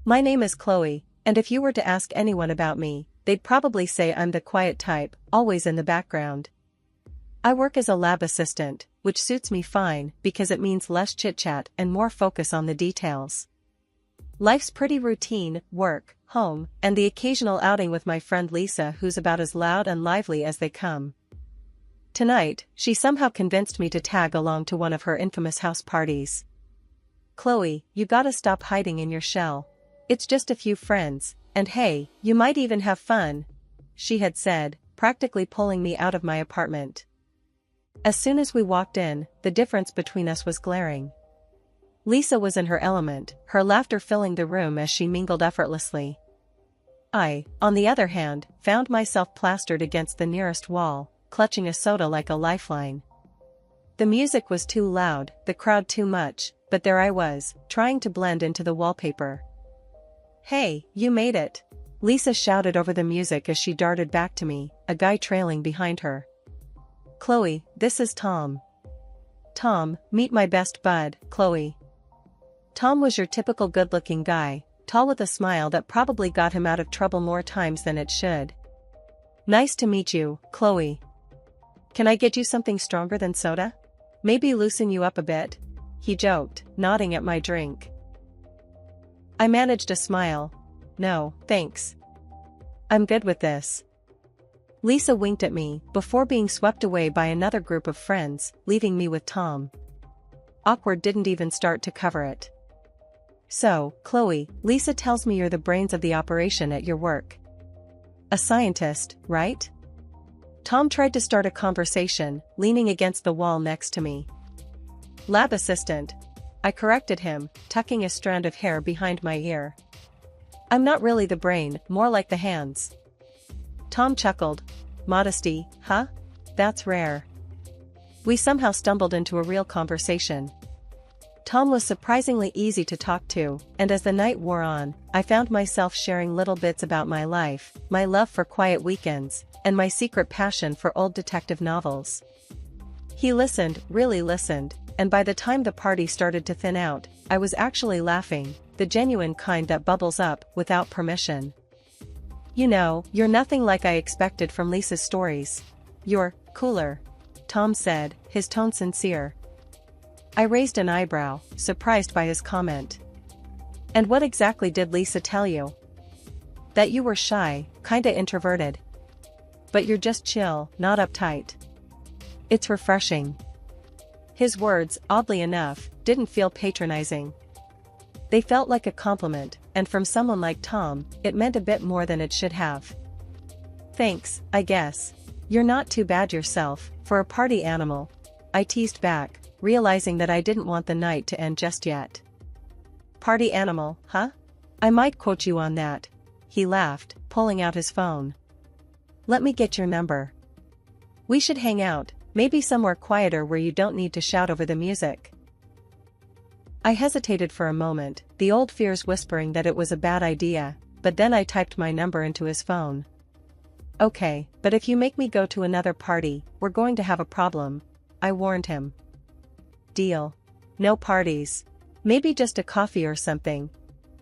My name is Chloe, and if you were to ask anyone about me, they'd probably say I'm the quiet type, always in the background. I work as a lab assistant, which suits me fine because it means less chit-chat and more focus on the details. Life's pretty routine: work, home, and the occasional outing with my friend Lisa, who's about as loud and lively as they come. Tonight, she somehow convinced me to tag along to one of her infamous house parties. "Chloe, you gotta stop hiding in your shell. It's just a few friends, and hey, you might even have fun," she had said, practically pulling me out of my apartment. As soon as we walked in, the difference between us was glaring. Lisa was in her element, her laughter filling the room as she mingled effortlessly. I, on the other hand, found myself plastered against the nearest wall, clutching a soda like a lifeline. The music was too loud, the crowd too much, but there I was, trying to blend into the wallpaper. "Hey, you made it!" Lisa shouted over the music as she darted back to me, a guy trailing behind her. "Chloe, this is Tom." "Tom, meet my best bud, Chloe." Tom was your typical good-looking guy, tall with a smile that probably got him out of trouble more times than it should. "Nice to meet you, Chloe. Can I get you something stronger than soda? Maybe loosen you up a bit?" he joked, nodding at my drink. I managed a smile. "No, thanks. I'm good with this." Lisa winked at me, before being swept away by another group of friends, leaving me with Tom. Awkward didn't even start to cover it. "So, Chloe, Lisa tells me you're the brains of the operation at your work. A scientist, right?" Tom tried to start a conversation, leaning against the wall next to me. "Lab assistant," I corrected him, tucking a strand of hair behind my ear. "I'm not really the brain, more like the hands." Tom chuckled. "Modesty, huh? That's rare." We somehow stumbled into a real conversation. Tom was surprisingly easy to talk to, and as the night wore on, I found myself sharing little bits about my life, my love for quiet weekends, and my secret passion for old detective novels. He listened, really listened, and by the time the party started to thin out, I was actually laughing, the genuine kind that bubbles up without permission. "You know, you're nothing like I expected from Lisa's stories. You're cooler," Tom said, his tone sincere. I raised an eyebrow, surprised by his comment. "And what exactly did Lisa tell you?" "That you were shy, kinda introverted. But you're just chill, not uptight. It's refreshing." His words, oddly enough, didn't feel patronizing. They felt like a compliment, and from someone like Tom, it meant a bit more than it should have. "Thanks, I guess. You're not too bad yourself, for a party animal," I teased back, realizing that I didn't want the night to end just yet. "Party animal, huh? I might quote you on that," he laughed, pulling out his phone. "Let me get your number. We should hang out, maybe somewhere quieter where you don't need to shout over the music." I hesitated for a moment, the old fears whispering that it was a bad idea, but then I typed my number into his phone. "Okay, but if you make me go to another party, we're going to have a problem," I warned him. "Deal. No parties. Maybe just a coffee or something,"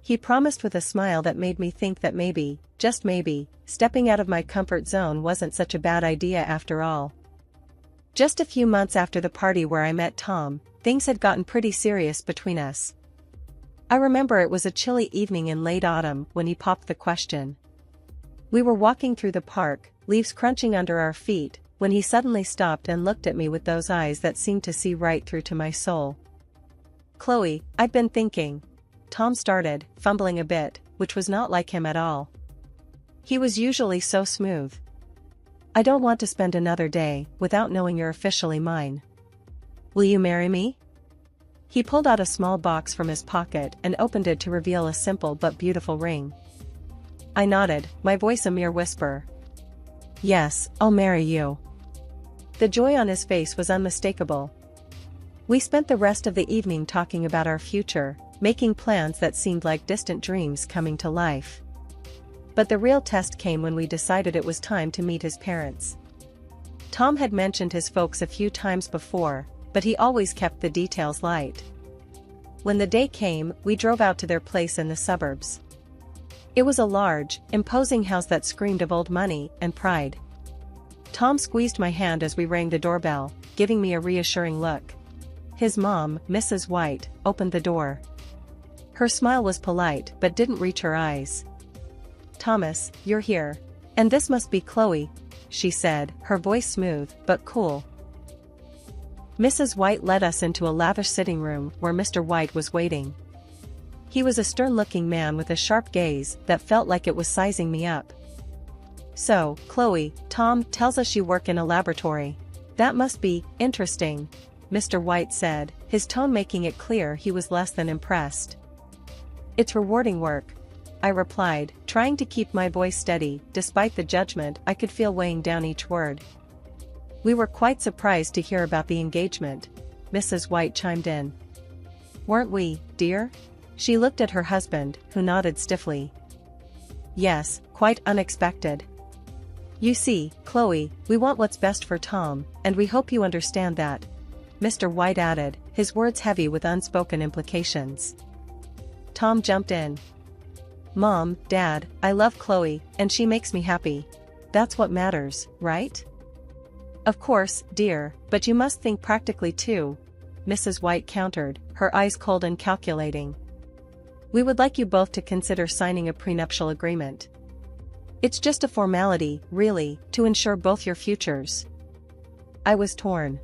he promised with a smile that made me think that maybe, just maybe, stepping out of my comfort zone wasn't such a bad idea after all. Just a few months after the party where I met Tom, things had gotten pretty serious between us. I remember it was a chilly evening in late autumn when he popped the question. We were walking through the park, leaves crunching under our feet, when he suddenly stopped and looked at me with those eyes that seemed to see right through to my soul. "Chloe, I've been thinking," Tom started, fumbling a bit, which was not like him at all. He was usually so smooth. "I don't want to spend another day without knowing you're officially mine. Will you marry me?" He pulled out a small box from his pocket and opened it to reveal a simple but beautiful ring. I nodded, my voice a mere whisper. "Yes, I'll marry you." The joy on his face was unmistakable. We spent the rest of the evening talking about our future, making plans that seemed like distant dreams coming to life. But the real test came when we decided it was time to meet his parents. Tom had mentioned his folks a few times before, but he always kept the details light. When the day came, we drove out to their place in the suburbs. It was a large, imposing house that screamed of old money and pride. Tom squeezed my hand as we rang the doorbell, giving me a reassuring look. His mom, Mrs. White, opened the door. Her smile was polite but didn't reach her eyes. "Thomas, you're here. And this must be Chloe," she said, her voice smooth but cool. Mrs. White led us into a lavish sitting room where Mr. White was waiting. He was a stern-looking man with a sharp gaze that felt like it was sizing me up. "So, Chloe, Tom tells us you work in a laboratory. That must be interesting," Mr. White said, his tone making it clear he was less than impressed. "It's rewarding work," I replied, trying to keep my voice steady despite the judgment I could feel weighing down each word. "We were quite surprised to hear about the engagement," Mrs. White chimed in. "Weren't we, dear?" She looked at her husband, who nodded stiffly. "Yes, quite unexpected. You see, Chloe, we want what's best for Tom, and we hope you understand that," Mr. White added, his words heavy with unspoken implications. Tom jumped in. "Mom, Dad, I love Chloe, and she makes me happy. That's what matters, right?" "Of course, dear, but you must think practically too," Mrs. White countered, her eyes cold and calculating. "We would like you both to consider signing a prenuptial agreement. It's just a formality, really, to ensure both your futures." I was torn.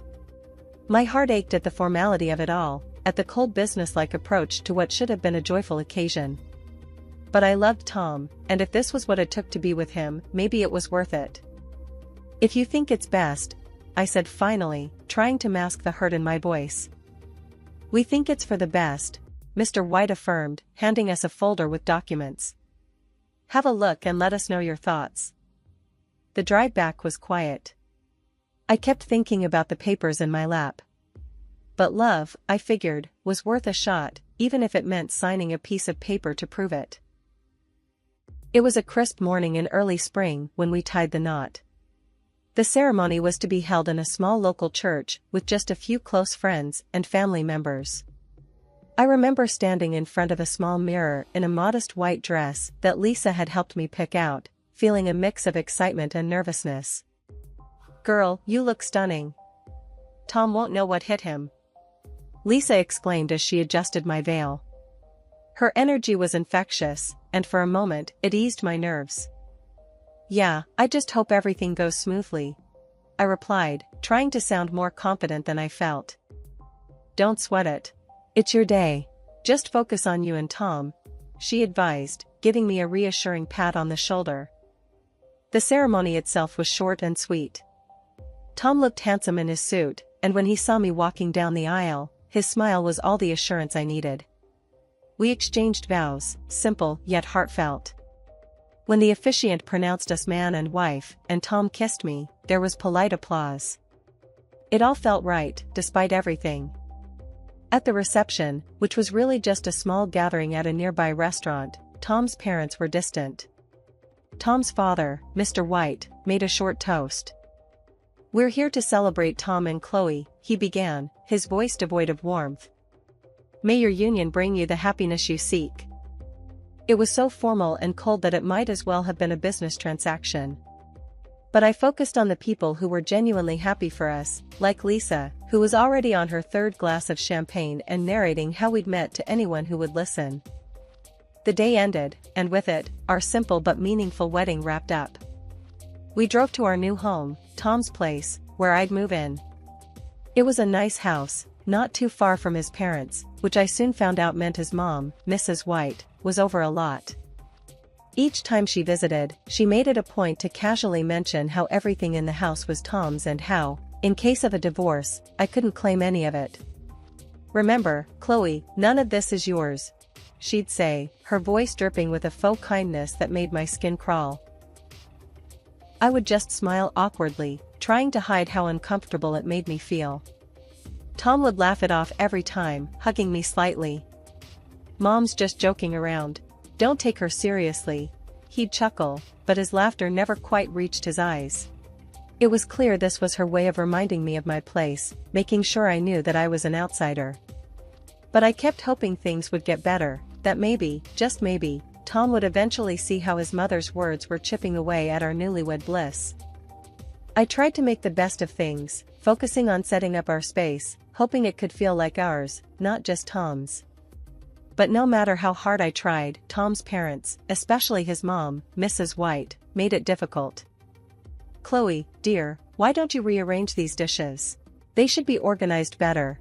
My heart ached at the formality of it all, at the cold businesslike approach to what should have been a joyful occasion. But I loved Tom, and if this was what it took to be with him, maybe it was worth it. "If you think it's best," I said finally, trying to mask the hurt in my voice. "We think it's for the best," Mr. White affirmed, handing us a folder with documents. "Have a look and let us know your thoughts." The drive back was quiet. I kept thinking about the papers in my lap. But love, I figured, was worth a shot, even if it meant signing a piece of paper to prove it. It was a crisp morning in early spring when we tied the knot. The ceremony was to be held in a small local church with just a few close friends and family members. I remember standing in front of a small mirror in a modest white dress that Lisa had helped me pick out, feeling a mix of excitement and nervousness. "Girl, you look stunning. Tom won't know what hit him," Lisa exclaimed as she adjusted my veil. Her energy was infectious, and for a moment it eased my nerves. "Yeah, I just hope everything goes smoothly," I replied, trying to sound more confident than I felt. "Don't sweat it. It's your day. Just focus on you and Tom," she advised, giving me a reassuring pat on the shoulder. The ceremony itself was short and sweet. Tom looked handsome in his suit, and when he saw me walking down the aisle, his smile was all the assurance I needed. We exchanged vows, simple yet heartfelt. When the officiant pronounced us man and wife, and Tom kissed me, there was polite applause. It all felt right, despite everything. At the reception, which was really just a small gathering at a nearby restaurant, Tom's parents were distant. Tom's father, Mr. White, made a short toast. "We're here to celebrate Tom and Chloe," he began, his voice devoid of warmth. "May your union bring you the happiness you seek." It was so formal and cold that it might as well have been a business transaction. But I focused on the people who were genuinely happy for us, like Lisa, who was already on her third glass of champagne and narrating how we'd met to anyone who would listen. The day ended, and with it, our simple but meaningful wedding wrapped up. We drove to our new home, Tom's place, where I'd move in. It was a nice house, not too far from his parents, which I soon found out meant his mom, Mrs. White, was over a lot. Each time she visited, she made it a point to casually mention how everything in the house was Tom's and how, in case of a divorce, I couldn't claim any of it. "Remember, Chloe, none of this is yours," she'd say, her voice dripping with a faux kindness that made my skin crawl. I would just smile awkwardly, trying to hide how uncomfortable it made me feel. Tom would laugh it off every time, hugging me slightly. "Mom's just joking around. Don't take her seriously," he'd chuckle, but his laughter never quite reached his eyes. It was clear this was her way of reminding me of my place, making sure I knew that I was an outsider. But I kept hoping things would get better, that maybe, just maybe, Tom would eventually see how his mother's words were chipping away at our newlywed bliss. I tried to make the best of things, focusing on setting up our space, hoping it could feel like ours, not just Tom's. But no matter how hard I tried, Tom's parents, especially his mom, Mrs. White, made it difficult. "Chloe, dear, why don't you rearrange these dishes? They should be organized better,"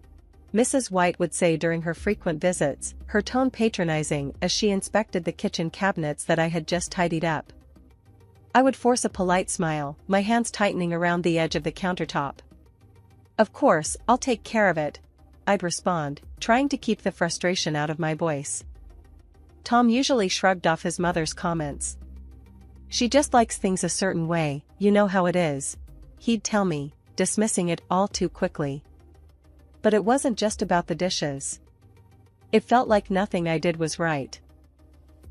Mrs. White would say during her frequent visits, her tone patronizing as she inspected the kitchen cabinets that I had just tidied up. I would force a polite smile, my hands tightening around the edge of the countertop. "Of course, I'll take care of it," I'd respond, trying to keep the frustration out of my voice. Tom usually shrugged off his mother's comments. "She just likes things a certain way, you know how it is," he'd tell me, dismissing it all too quickly. But it wasn't just about the dishes. It felt like nothing I did was right.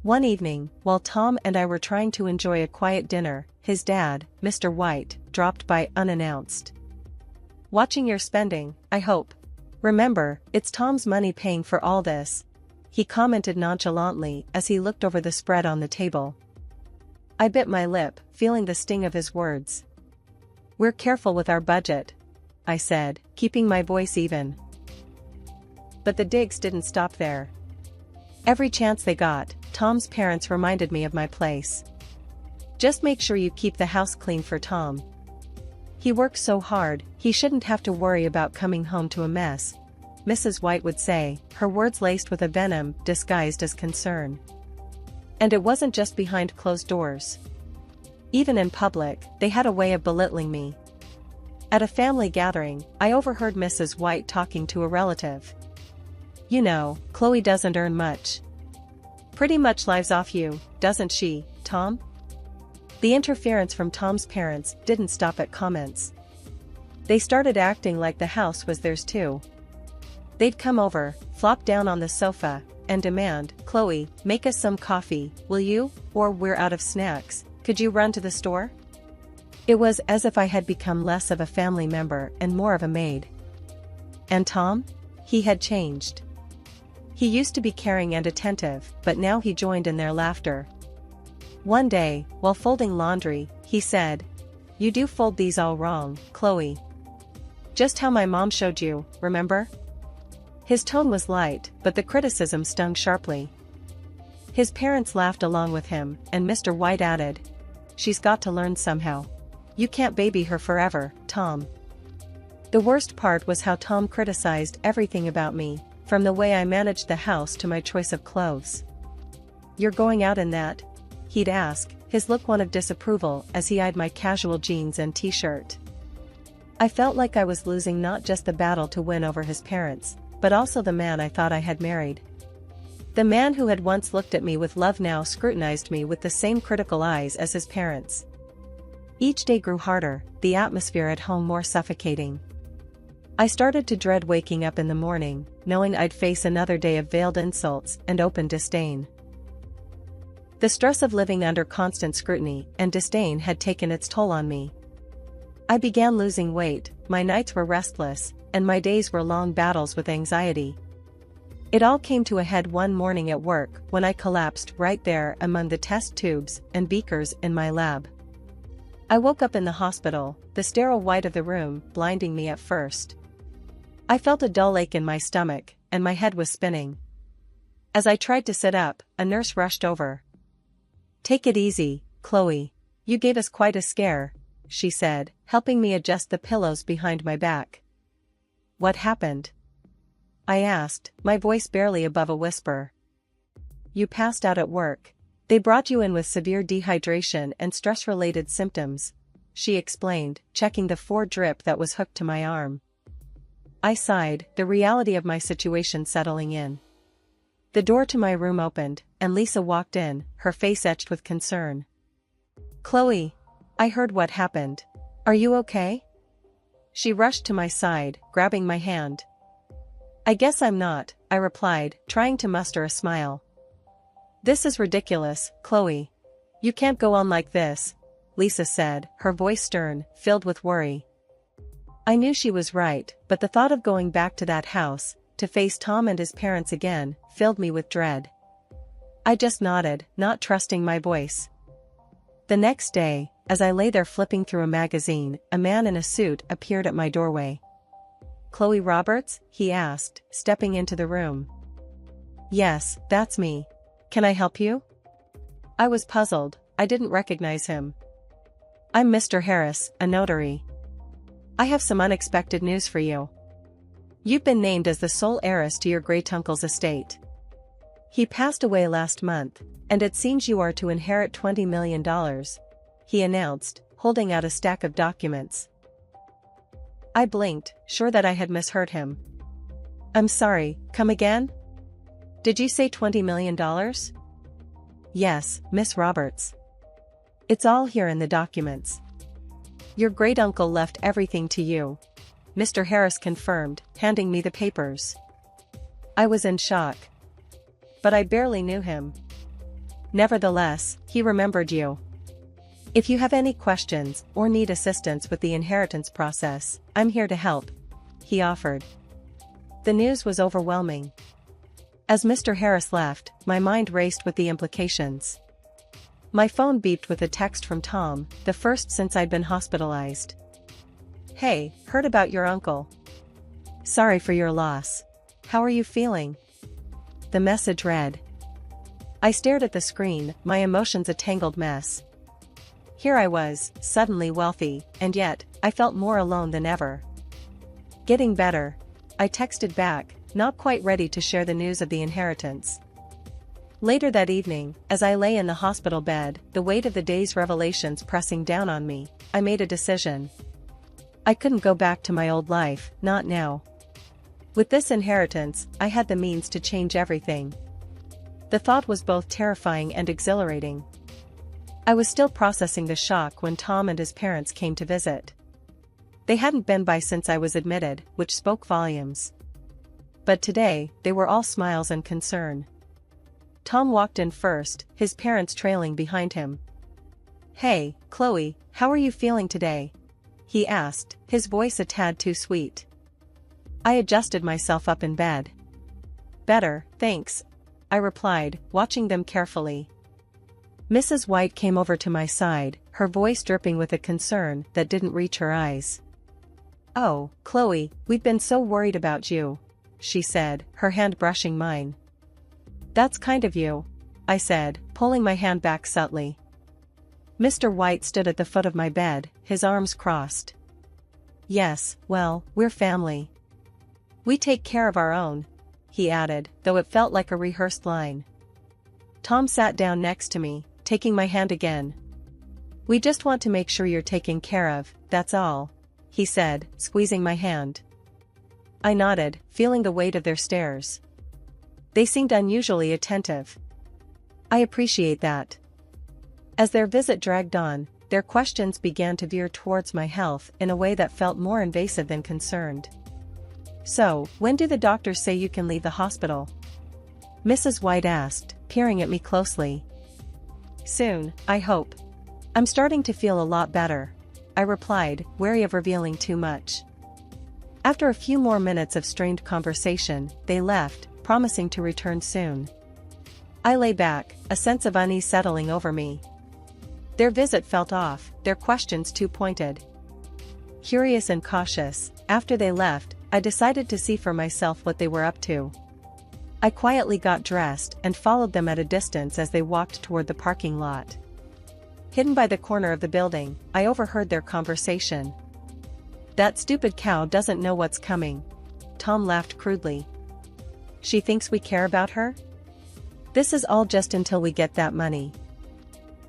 One evening, while Tom and I were trying to enjoy a quiet dinner, his dad, Mr. White, dropped by unannounced. "Watching your spending, I hope. Remember, it's Tom's money paying for all this," he commented nonchalantly as he looked over the spread on the table. I bit my lip, feeling the sting of his words. "We're careful with our budget," I said, keeping my voice even. But the digs didn't stop there. Every chance they got, Tom's parents reminded me of my place. "Just make sure you keep the house clean for Tom. He works so hard, he shouldn't have to worry about coming home to a mess," Mrs. White would say, her words laced with a venom disguised as concern. And it wasn't just behind closed doors. Even in public, they had a way of belittling me. At a family gathering, I overheard Mrs. White talking to a relative. "You know, Chloe doesn't earn much. Pretty much lives off you, doesn't she, Tom?" The interference from Tom's parents didn't stop at comments. They started acting like the house was theirs too. They'd come over, flop down on the sofa, and demand, "Chloe, make us some coffee, will you? Or we're out of snacks, could you run to the store?" It was as if I had become less of a family member and more of a maid. And Tom? He had changed. He used to be caring and attentive, but now he joined in their laughter. One day, while folding laundry, he said, "You do fold these all wrong, Chloe. Just how my mom showed you, remember?" His tone was light, but the criticism stung sharply. His parents laughed along with him, and Mr. White added, "She's got to learn somehow. You can't baby her forever, Tom." The worst part was how Tom criticized everything about me, from the way I managed the house to my choice of clothes. "You're going out in that?" he'd ask, his look one of disapproval as he eyed my casual jeans and t-shirt. I felt like I was losing not just the battle to win over his parents, but also the man I thought I had married. The man who had once looked at me with love now scrutinized me with the same critical eyes as his parents. Each day grew harder, the atmosphere at home more suffocating. I started to dread waking up in the morning, knowing I'd face another day of veiled insults and open disdain. The stress of living under constant scrutiny and disdain had taken its toll on me. I began losing weight, my nights were restless, and my days were long battles with anxiety. It all came to a head one morning at work when I collapsed right there among the test tubes and beakers in my lab. I woke up in the hospital, the sterile white of the room blinding me at first. I felt a dull ache in my stomach, and my head was spinning. As I tried to sit up, a nurse rushed over. "Take it easy, Chloe. You gave us quite a scare," she said, helping me adjust the pillows behind my back. "What happened?" I asked, my voice barely above a whisper. "You passed out at work. They brought you in with severe dehydration and stress-related symptoms," she explained, checking the 4 drip that was hooked to my arm. I sighed, the reality of my situation settling in. The door to my room opened, and Lisa walked in, her face etched with concern. "Chloe, I heard what happened. Are you okay?" She rushed to my side, grabbing my hand. "I guess I'm not," I replied, trying to muster a smile. "This is ridiculous, Chloe. You can't go on like this," Lisa said, her voice stern, filled with worry. I knew she was right, but the thought of going back to that house, to face Tom and his parents again, filled me with dread. I just nodded, not trusting my voice. The next day, as I lay there flipping through a magazine, a man in a suit appeared at my doorway. "Chloe Roberts?" he asked, stepping into the room. "Yes, that's me. Can I help you?" I was puzzled. I didn't recognize him. "I'm Mr. Harris, a notary. I have some unexpected news for you. You've been named as the sole heiress to your great-uncle's estate. He passed away last month, and it seems you are to inherit $20 million, he announced, holding out a stack of documents. I blinked, sure that I had misheard him. "I'm sorry, come again? Did you say $20 million? "Yes, Miss Roberts. It's all here in the documents. Your great-uncle left everything to you," Mr. Harris confirmed, handing me the papers. I was in shock. But I barely knew him. Nevertheless, he remembered you. "If you have any questions or need assistance with the inheritance process, I'm here to help," he offered. The news was overwhelming. As Mr. Harris left, my mind raced with the implications. My phone beeped with a text from Tom, the first since I'd been hospitalized. "Hey, heard about your uncle. Sorry for your loss. How are you feeling?" The message read. I stared at the screen, my emotions a tangled mess. Here I was, suddenly wealthy, and yet, I felt more alone than ever. "Getting better," I texted back, not quite ready to share the news of the inheritance. Later that evening, as I lay in the hospital bed, the weight of the day's revelations pressing down on me, I made a decision. I couldn't go back to my old life, not now. With this inheritance, I had the means to change everything. The thought was both terrifying and exhilarating. I was still processing the shock when Tom and his parents came to visit. They hadn't been by since I was admitted, which spoke volumes. But today, they were all smiles and concern. Tom walked in first, his parents trailing behind him. "Hey, Chloe, how are you feeling today?" he asked, his voice a tad too sweet. I adjusted myself up in bed. "Better, thanks," I replied, watching them carefully. Mrs. White came over to my side, her voice dripping with a concern that didn't reach her eyes. "Oh, Chloe, we've been so worried about you," she said, her hand brushing mine. "That's kind of you," I said, pulling my hand back subtly. Mr. White stood at the foot of my bed, his arms crossed. "Yes, well, we're family. We take care of our own," he added, though it felt like a rehearsed line. Tom sat down next to me, taking my hand again. "We just want to make sure you're taken care of, that's all," he said, squeezing my hand. I nodded, feeling the weight of their stares. They seemed unusually attentive. I appreciate that. As their visit dragged on, their questions began to veer towards my health in a way that felt more invasive than concerned. "So, when do the doctors say you can leave the hospital?" Mrs. White asked, peering at me closely. "Soon, I hope. I'm starting to feel a lot better," I replied, wary of revealing too much. After a few more minutes of strained conversation, they left, promising to return soon. I lay back, a sense of unease settling over me. Their visit felt off, their questions too pointed. Curious and cautious, after they left, I decided to see for myself what they were up to. I quietly got dressed and followed them at a distance as they walked toward the parking lot. Hidden by the corner of the building, I overheard their conversation. "That stupid cow doesn't know what's coming," Tom laughed crudely. "She thinks we care about her? This is all just until we get that money.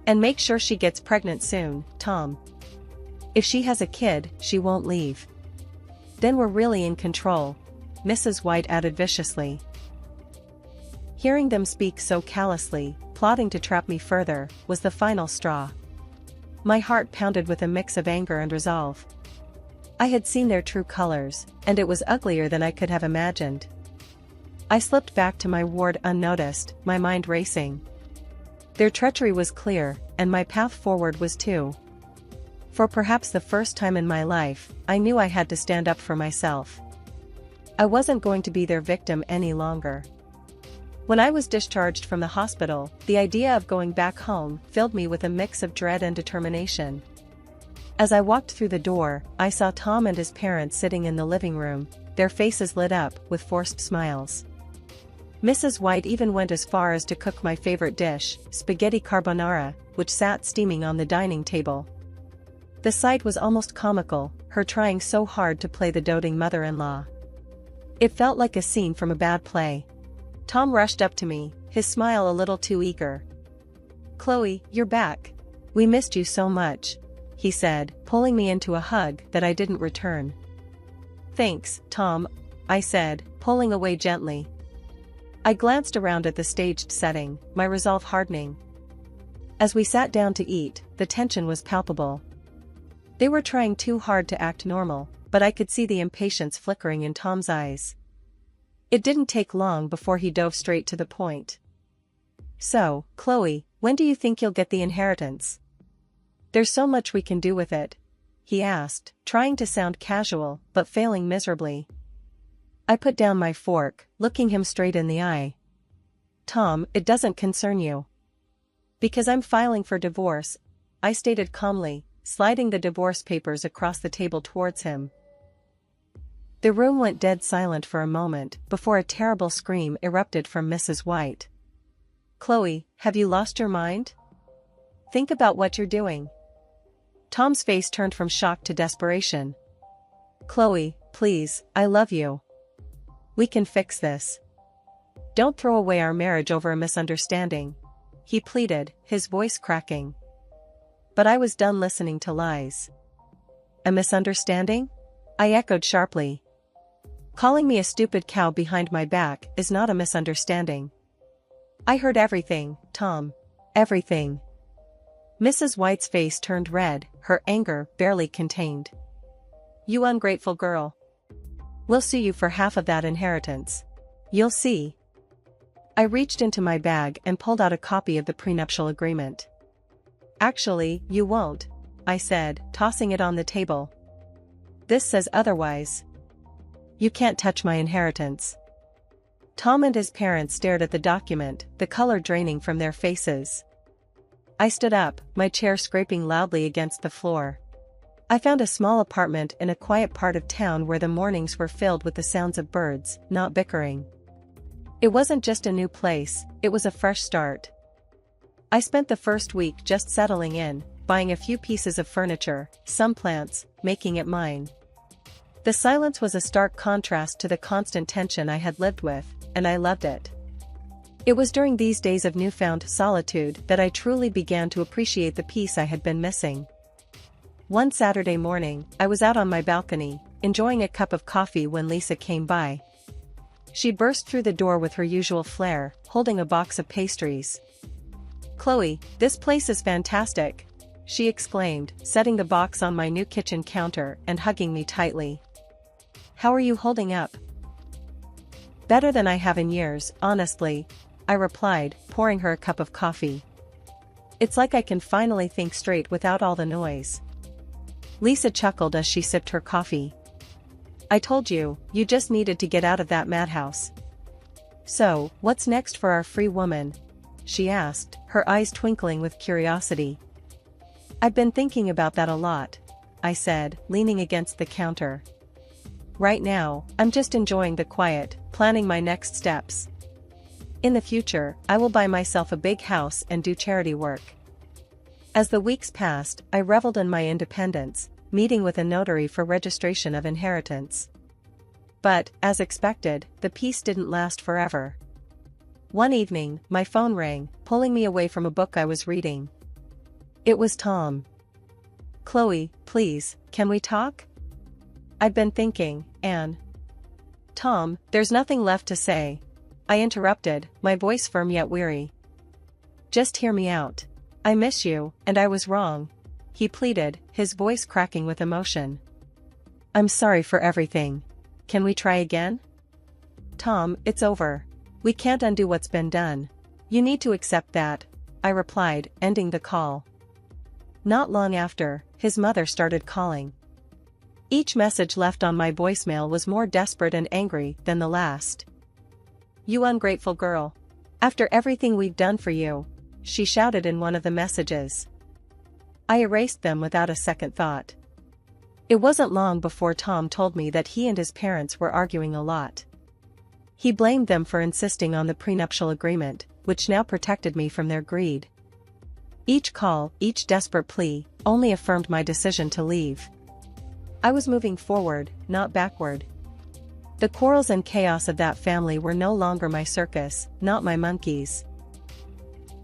And make sure she gets pregnant soon, Tom. If she has a kid, she won't leave. Then we're really in control," Mrs. White added viciously. Hearing them speak so callously, plotting to trap me further, was the final straw. My heart pounded with a mix of anger and resolve. I had seen their true colors, and it was uglier than I could have imagined. I slipped back to my ward unnoticed, my mind racing. Their treachery was clear, and my path forward was too. For perhaps the first time in my life, I knew I had to stand up for myself. I wasn't going to be their victim any longer. When I was discharged from the hospital, the idea of going back home filled me with a mix of dread and determination. As I walked through the door, I saw Tom and his parents sitting in the living room, their faces lit up with forced smiles. Mrs. White even went as far as to cook my favorite dish, spaghetti carbonara, which sat steaming on the dining table. The sight was almost comical, her trying so hard to play the doting mother-in-law. It felt like a scene from a bad play. Tom rushed up to me, his smile a little too eager. "Chloe, you're back. We missed you so much," he said, pulling me into a hug that I didn't return. "Thanks, Tom," I said, pulling away gently. I glanced around at the staged setting, my resolve hardening. As we sat down to eat, the tension was palpable. They were trying too hard to act normal, but I could see the impatience flickering in Tom's eyes. It didn't take long before he dove straight to the point. "So, Chloe, when do you think you'll get the inheritance? There's so much we can do with it," he asked, trying to sound casual, but failing miserably. I put down my fork, looking him straight in the eye. "Tom, it doesn't concern you." "Because I'm filing for divorce," I stated calmly, sliding the divorce papers across the table towards him. The room went dead silent for a moment before a terrible scream erupted from Mrs. White. "Chloe, have you lost your mind? Think about what you're doing." Tom's face turned from shock to desperation. "Chloe, please, I love you. We can fix this. Don't throw away our marriage over a misunderstanding," he pleaded, his voice cracking. But I was done listening to lies. "A misunderstanding?" I echoed sharply. "Calling me a stupid cow behind my back is not a misunderstanding." "I heard everything, Tom. Everything." Mrs. White's face turned red, her anger barely contained. "You ungrateful girl. We'll sue you for half of that inheritance. You'll see." I reached into my bag and pulled out a copy of the prenuptial agreement. "Actually, you won't," I said, tossing it on the table. "This says otherwise. You can't touch my inheritance." Tom and his parents stared at the document, the color draining from their faces. I stood up, my chair scraping loudly against the floor. I found a small apartment in a quiet part of town where the mornings were filled with the sounds of birds, not bickering. It wasn't just a new place, it was a fresh start. I spent the first week just settling in, buying a few pieces of furniture, some plants, making it mine. The silence was a stark contrast to the constant tension I had lived with, and I loved it. It was during these days of newfound solitude that I truly began to appreciate the peace I had been missing. One Saturday morning, I was out on my balcony, enjoying a cup of coffee when Lisa came by. She burst through the door with her usual flair, holding a box of pastries. "Chloe, this place is fantastic," she exclaimed, setting the box on my new kitchen counter and hugging me tightly. "How are you holding up?" "Better than I have in years, honestly," I replied, pouring her a cup of coffee. "It's like I can finally think straight without all the noise." Lisa chuckled as she sipped her coffee. "I told you, you just needed to get out of that madhouse." "So, what's next for our free woman?" she asked, her eyes twinkling with curiosity. "I've been thinking about that a lot," I said, leaning against the counter. "Right now, I'm just enjoying the quiet, planning my next steps. In the future, I will buy myself a big house and do charity work." As the weeks passed, I reveled in my independence, meeting with a notary for registration of inheritance. But, as expected, the peace didn't last forever. One evening, my phone rang, pulling me away from a book I was reading. It was Tom. "Chloe, please, can we talk? I've been thinking, Anne." "Tom, there's nothing left to say," I interrupted, my voice firm yet weary. "Just hear me out. I miss you, and I was wrong," he pleaded, his voice cracking with emotion. "I'm sorry for everything. Can we try again?" "Tom, it's over. We can't undo what's been done. You need to accept that," I replied, ending the call. Not long after, his mother started calling. Each message left on my voicemail was more desperate and angry than the last. "You ungrateful girl. After everything we've done for you, she shouted in one of the messages. I erased them without a second thought. It wasn't long before Tom told me that he and his parents were arguing a lot. He blamed them for insisting on the prenuptial agreement, which now protected me from their greed. Each call, each desperate plea, only affirmed my decision to leave. I was moving forward, not backward. The quarrels and chaos of that family were no longer my circus, not my monkeys.